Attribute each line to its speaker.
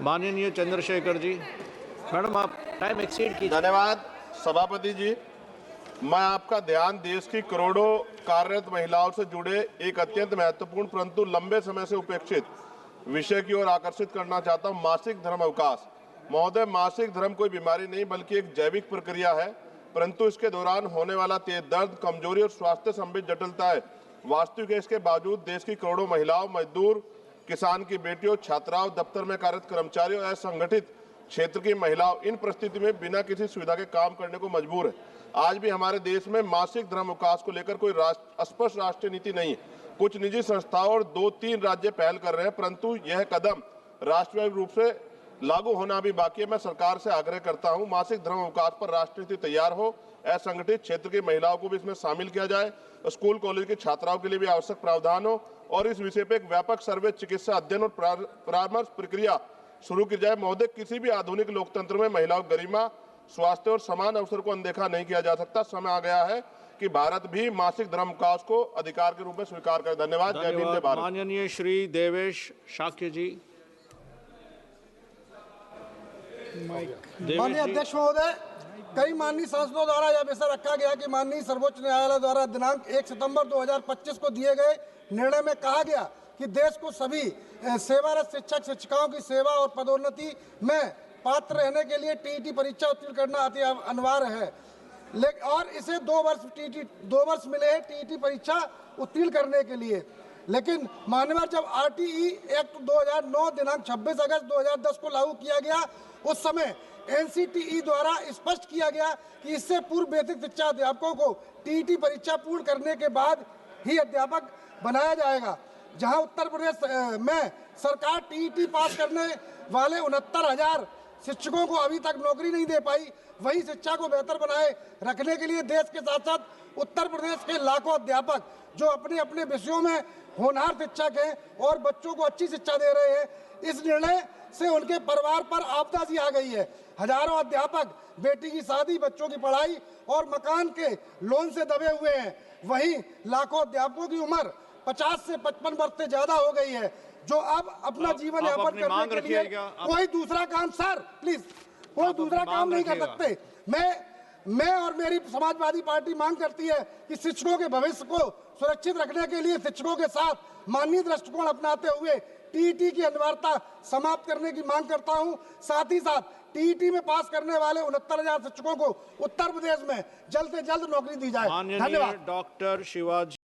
Speaker 1: माननीय चंद्रशेखर जी। मैडम आप time exceed कीजिए।
Speaker 2: धन्यवाद सभापति जी। मैं आपका ध्यान देश की करोड़ों कार्यरत महिलाओं से जुड़े एक अत्यंत महत्वपूर्ण परंतु लंबे समय से उपेक्षित विषय की ओर आकर्षित करना चाहता हूं। मासिक धर्म अवकाश। महोदय, मासिक धर्म कोई बीमारी नहीं बल्कि एक जैविक प्रक्रिया है, परंतु इसके दौरान होने वाला तेज दर्द, कमजोरी और स्वास्थ्य संबंधी जटिलताएं वास्तविक है। इसके बावजूद देश की करोड़ों महिलाओं, मजदूर, किसान की बेटियों, छात्राओं, दफ्तर में कार्यरत कर्मचारियों, असंगठित क्षेत्र की महिलाओं इन परिस्थिति में बिना किसी सुविधा के काम करने को मजबूर है। आज भी हमारे देश में मासिक धर्म अवकाश को लेकर कोई स्पष्ट राष्ट्रीय नीति नहीं है। कुछ निजी संस्थाओं और 2-3 राज्य पहल कर रहे हैं, परंतु यह कदम राष्ट्रव्यापी रूप से लागू होना भी बाकी है। मैं सरकार से आग्रह करता हूं, मासिक धर्म अवकाश पर राष्ट्रीय नीति तैयार हो, असंगठित क्षेत्र की महिलाओं को भी इसमें शामिल किया जाए, स्कूल कॉलेज की छात्राओं के लिए भी आवश्यक प्रावधान हो और इस विषय पर एक व्यापक सर्वे, चिकित्सा अध्ययन और परामर्श प्रक्रिया शुरू की जाए। महोदय, किसी भी आधुनिक लोकतंत्र में महिलाओं की गरिमा, स्वास्थ्य और समान अवसर को अनदेखा नहीं किया जा सकता। समय आ गया है कि भारत भी मासिक धर्म अवकाश को अधिकार के रूप में स्वीकार करे। धन्यवाद। जय भीम, जय भारत।
Speaker 1: माननीय श्री देवेश शाक्य जी।
Speaker 3: माननीय अध्यक्ष महोदय, कई माननीय सांसदों द्वारा यह विषय रखा गया कि माननीय सर्वोच्च न्यायालय द्वारा दिनांक 1 सितंबर 2025 को दिए गए निर्णय में कहा गया कि देश को सभी सेवारत शिक्षक शिक्षिकाओं की सेवा और पदोन्नति में पात्र रहने के लिए टीईटी परीक्षा उत्तीर्ण करना अति अनिवार्य है। लेकिन और इसे 2 वर्ष मिले हैं टीईटी परीक्षा उत्तीर्ण करने के लिए। लेकिन मान्यवर जब आरटीई एक्ट 2009 दिनांक 26 अगस्त 2010 को लागू किया गया, उस समय एनसीटीई द्वारा स्पष्ट किया गया कि इससे पूर्व बेसिक शिक्षा अध्यापकों को टीईटी परीक्षा पूर्ण करने के बाद ही अध्यापक बनाया जाएगा। जहां उत्तर प्रदेश में सरकार टीईटी पास करने वाले 69,000 शिक्षकों को अभी तक नौकरी नहीं दे पाई, वही शिक्षा को बेहतर बनाए रखने के लिए देश के साथ साथ उत्तर प्रदेश के लाखों अध्यापक जो अपने अपने विषयों में होनहार शिक्षक हैं और बच्चों को अच्छी शिक्षा दे रहे हैं, इस निर्णय से उनके परिवार पर आपदा सी आ गई है। हजारों अध्यापक बेटी की शादी, बच्चों की पढ़ाई और मकान के लोन से दबे हुए हैं। वहीं लाखों अध्यापकों की उम्र 50 से 55 वर्ष से ज्यादा हो गई है, जो अब अपना जीवन यापन करने के लिए कोई दूसरा काम, सर प्लीज, कोई दूसरा काम नहीं कर सकते। मैं और मेरी समाजवादी पार्टी मांग करती है कि शिक्षकों के भविष्य को सुरक्षित रखने के लिए शिक्षकों के साथ मानवीय दृष्टिकोण अपनाते हुए टीईटी की अनिवार्यता समाप्त करने की मांग करता हूं। साथ ही साथ टीईटी में पास करने वाले 69,000 शिक्षकों को उत्तर प्रदेश में जल्द से जल्द नौकरी दी जाए। धन्यवाद।
Speaker 1: डॉक्टर शिवाजी।